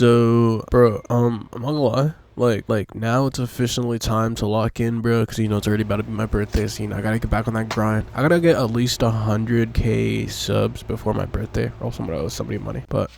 So, bro, I'm not gonna lie. Like now it's officially time to lock in, bro, because it's already about to be my birthday, so I gotta get back on that grind. I gotta get at least 100k subs before my birthday, or else I'm gonna owe somebody money. But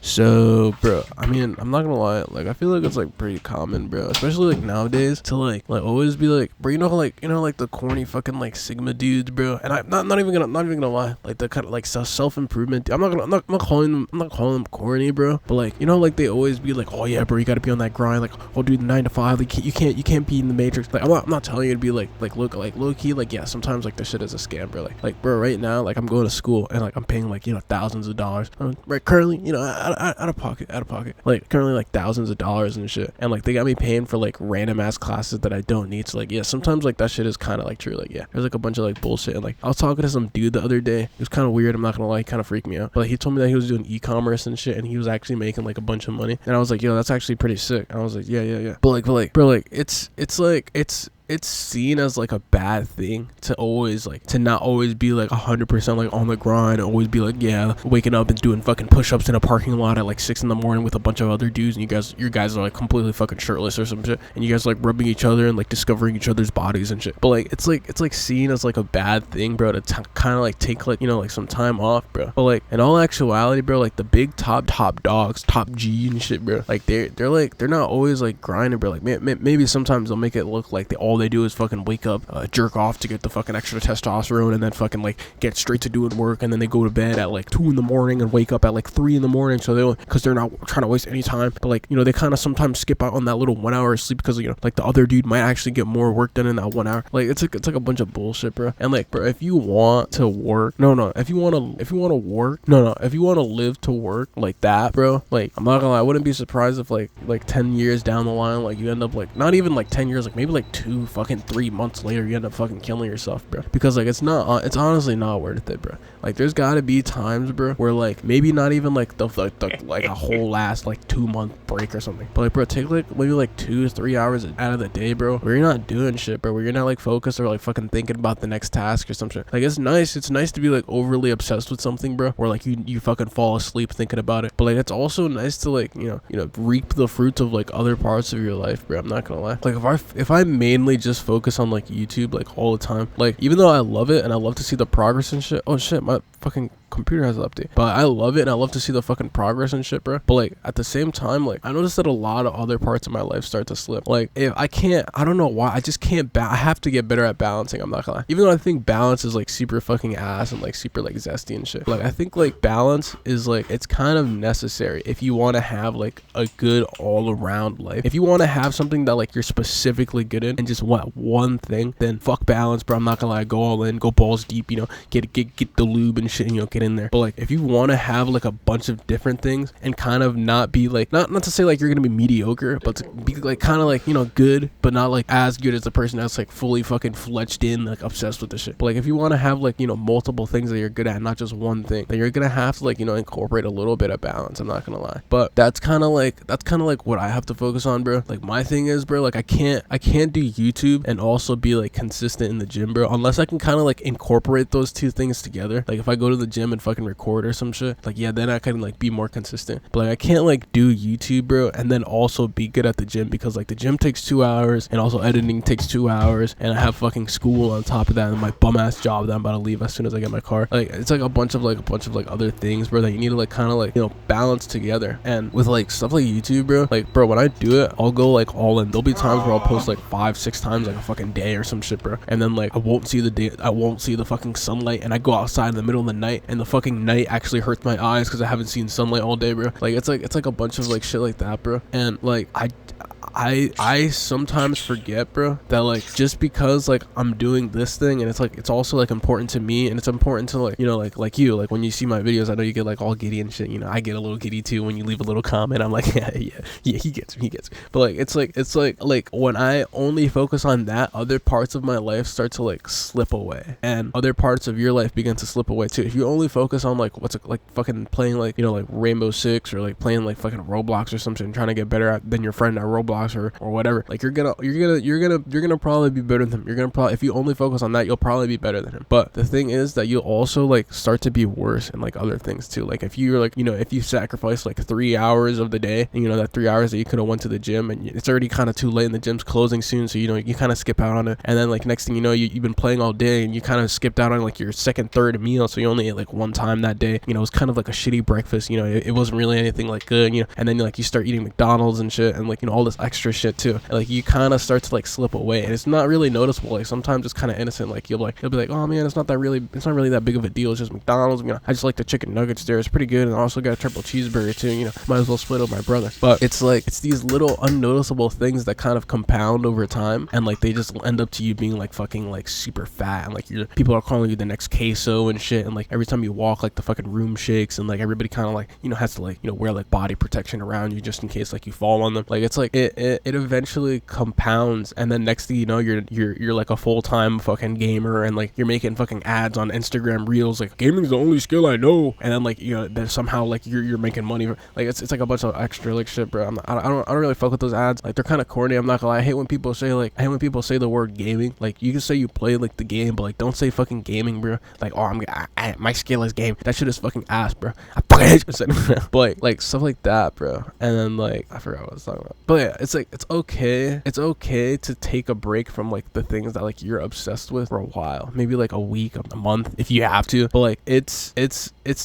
so, bro, I mean, I'm not gonna lie, like I feel like it's like pretty common, bro, especially like nowadays, to like always be like, bro, like the corny fucking like Sigma dudes, bro, and I'm not even gonna lie, like the kind of like self-improvement. I'm not calling them corny, bro, but like like they always be like, oh yeah, bro, you gotta be on that grind, like, oh dude, 9 to 5, like you can't be in the matrix. Like I'm not telling you to be like low key, like yeah, sometimes like this shit is a scam, bro. Like bro, right now, like I'm going to school and like I'm paying like thousands of dollars, right, currently, out of pocket, like currently like thousands of dollars and shit, and like they got me paying for like random ass classes that I don't need. So like yeah, sometimes like that shit is kind of like true. Like yeah, there's like a bunch of like bullshit, and like I was talking to some dude the other day. It was kind of weird, I'm not gonna lie, he kind of freaked me out, but like, he told me that he was doing e-commerce and shit, and he was actually making like a bunch of money, and I was like, yo, that's actually pretty sick. And I was like, yeah, but bro, like it's seen as like a bad thing to always like to not always be like 100% like on the grind, always be like, yeah, waking up and doing fucking push-ups in a parking lot at like 6 in the morning with a bunch of other dudes, and you guys are like completely fucking shirtless or some shit, and you guys like rubbing each other and like discovering each other's bodies and shit. But like it's like seen as like a bad thing, bro, to kind of like take like like some time off, bro. But like in all actuality, bro, like the big top dogs, top G and shit, bro, like they're not always like grinding, bro. Like maybe sometimes they'll make it look like all they do is fucking wake up, jerk off to get the fucking extra testosterone, and then fucking like get straight to doing work, and then they go to bed at like 2 in the morning and wake up at like 3 in the morning, so because they're not trying to waste any time. But like they kind of sometimes skip out on that little 1 hour of sleep because like the other dude might actually get more work done in that 1 hour. Like it's like a bunch of bullshit, bro. And like, bro, if you want to work, if you want to live to work like that, bro, like I'm not gonna lie, I wouldn't be surprised if like 10 years down the line, like you end up like not even like 10 years, like maybe like 3 months later, you end up fucking killing yourself, bro, because like it's honestly not worth it, bro. Like there's gotta be times, bro, where like maybe not even like the like a whole last like 2-month break or something, but like, bro, take like maybe like 2-3 hours out of the day, bro, where you're not doing shit, bro, where you're not like focused or like fucking thinking about the next task or some shit. Like it's nice to be like overly obsessed with something, bro, where like you fucking fall asleep thinking about it, but like it's also nice to like reap the fruits of like other parts of your life, bro. I'm not gonna lie, like if I mainly just focus on like YouTube like all the time, like even though I love it and I love to see the progress and shit, oh shit, my fucking computer has an update, but I love it and I love to see the fucking progress and shit, bro. But like at the same time, like I noticed that a lot of other parts of my life start to slip. Like if I don't know why, I just can't I have to get better at balancing. I'm not gonna lie, even though I think balance is like super fucking ass and like super like zesty and shit, like I think like balance is like, it's kind of necessary if you want to have like a good all around life. If you want to have something that like you're specifically good in and just want one thing, then fuck balance, bro. I'm not gonna lie, go all in, go balls deep, get the lube and shit, get in there. But like if you want to have like a bunch of different things and kind of not be like, not to say like you're gonna be mediocre, but to be like kind of like good, but not like as good as the person that's like fully fucking fledged in, like obsessed with the shit. But like if you want to have like multiple things that you're good at, not just one thing, then you're gonna have to like incorporate a little bit of balance. I'm not gonna lie, but that's kind of like what I have to focus on, bro. Like my thing is, bro, like I can't do YouTube and also be like consistent in the gym, bro, unless I can kind of like incorporate those two things together. Like if I go to the gym and fucking record or some shit, like yeah, then I can like be more consistent. But like I can't like do YouTube, bro, and then also be good at the gym, because like the gym takes 2 hours and also editing takes 2 hours, and I have fucking school on top of that, and my bum ass job that I'm about to leave as soon as I get my car. Like it's like a bunch of other things, bro, that you need to like kind of like balance together. And with like stuff like YouTube, bro, like bro, when I do it, I'll go like all in. There'll be times where I'll post like 5-6 times like a fucking day or some shit, bro, and then like I won't see the fucking sunlight, and I go outside in the middle of the night and the fucking night actually hurts my eyes because I haven't seen sunlight all day, bro. Like it's like a bunch of like shit like that, bro. And like I sometimes forget, bro, that like just because like I'm doing this thing, and it's like it's also like important to me, and it's important to like like you, like when you see my videos, I know you get like all giddy and shit, I get a little giddy too when you leave a little comment. I'm like yeah, he gets me. But like it's like when I only focus on that, other parts of my life start to like slip away, and other parts of your life begin to slip away too. If you only focus on like what's it, like fucking playing like like Rainbow Six, or like playing like fucking Roblox or something, trying to get better than your friend at Roblox, TikToks or whatever, like you're gonna probably be better than him. You're gonna probably, if you only focus on that, you'll probably be better than him. But the thing is that you'll also like start to be worse in like other things too. Like if you're like, if you sacrifice like 3 hours of the day, and that 3 hours that you could have went to the gym, and it's already kind of too late and the gym's closing soon, so you kind of skip out on it. And then like next thing you know, you've been playing all day and you kind of skipped out on like your second, third meal, so you only ate like one time that day. It was kind of like a shitty breakfast. It wasn't really anything like good. And then like you start eating McDonald's and shit, and like all this extra shit too, and like you kind of start to like slip away, and it's not really noticeable. Like sometimes it's kind of innocent. Like you'll be like, oh man, it's not really that big of a deal. It's just McDonald's. I just like the chicken nuggets there. It's pretty good, and I also got a triple cheeseburger too. Might as well split with my brother. But it's like, it's these little unnoticeable things that kind of compound over time, and like they just end up to you being like fucking like super fat, and like people are calling you the next queso and shit, and like every time you walk, like the fucking room shakes, and like everybody kind of like has to like wear like body protection around you just in case like you fall on them. Like it's like it eventually compounds, and then next thing you know, you're like a full-time fucking gamer, and like you're making fucking ads on Instagram reels like gaming's the only skill I know, and then like then somehow like you're making money. Like it's like a bunch of extra like shit, bro. I don't really fuck with those ads. Like they're kind of corny. I'm not gonna lie. I hate when people say the word gaming. Like you can say you play like the game, but like don't say fucking gaming, bro. Like, oh, my skill is game. That shit is fucking ass, bro. But like stuff like that, bro. And then like I forgot what I was talking about. But yeah, it's like it's okay to take a break from like the things that like you're obsessed with for a while, maybe like a week, a month if you have to. But like it's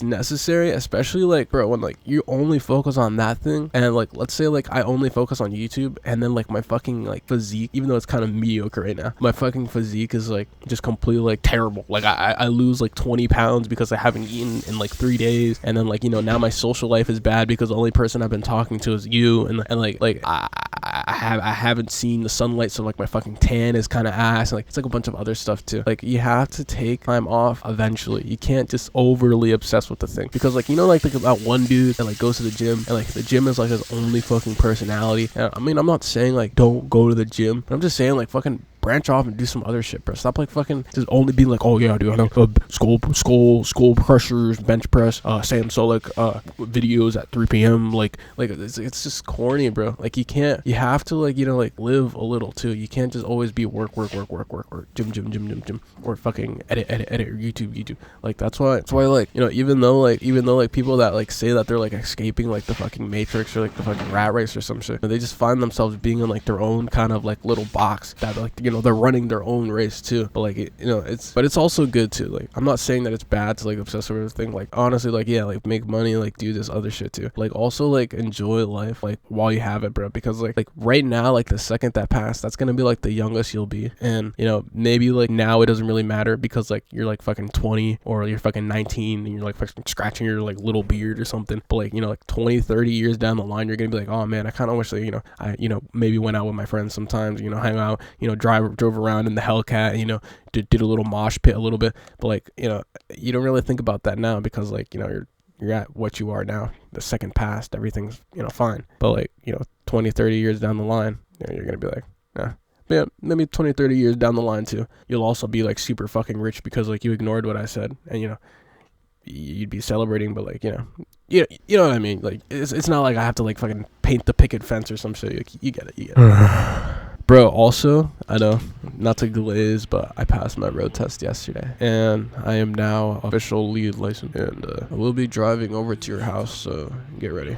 necessary, especially like, bro, when like you only focus on that thing, and like let's say like I only focus on YouTube, and then like my fucking like physique, even though it's kind of mediocre right now, my fucking physique is like just completely like terrible. Like I lose like 20 pounds because I haven't eaten in like 3 days, and then like now my social life is bad because the only person I've been talking to is you, and like I haven't seen the sunlight, so like my fucking tan is kind of ass, and like it's like a bunch of other stuff too. Like you have to take time off eventually. You can't just overly obsess with the thing, because like like that one dude that like goes to the gym, and like the gym is like his only fucking personality. And I mean, I'm not saying like don't go to the gym, but I'm just saying like fucking branch off and do some other shit, bro. Stop like fucking just only being like, oh yeah, dude, I know skull crushers, bench press, Sam Solik videos at 3 p.m. Like it's just corny, bro. Like you have to like like live a little too. You can't just always be work, gym, or fucking edit, YouTube. Like that's why like even though like people that like say that they're like escaping like the fucking Matrix or like the fucking rat race or some shit, they just find themselves being in like their own kind of like little box that like they're running their own race too. But like it's also good too. Like I'm not saying that it's bad to like obsess over this thing. Like honestly, like yeah, like make money, like do this other shit too. Like also like enjoy life like while you have it, bro. Because like right now, like the second that passed, that's gonna be like the youngest you'll be. And maybe like now it doesn't really matter because like you're like fucking 20 or you're fucking 19 and you're like fucking scratching your like little beard or something. But like like 20, 30 years down the line, you're gonna be like, oh man, I kind of wish that I maybe went out with my friends sometimes, hang out, drove around in the Hellcat, did a little mosh pit a little bit. But like you don't really think about that now because like you're at what you are now. The second past, everything's fine. But like 20, 30 years down the line, you're gonna be like, nah. But yeah, maybe 20, 30 years down the line too, you'll also be like super fucking rich because like you ignored what I said, and you'd be celebrating. But like you know what I mean. Like it's not like I have to like fucking paint the picket fence or some shit. Like, you get it. Bro, also, I know, not to glaze, but I passed my road test yesterday, and I am now official lead license, and I will be driving over to your house, so get ready.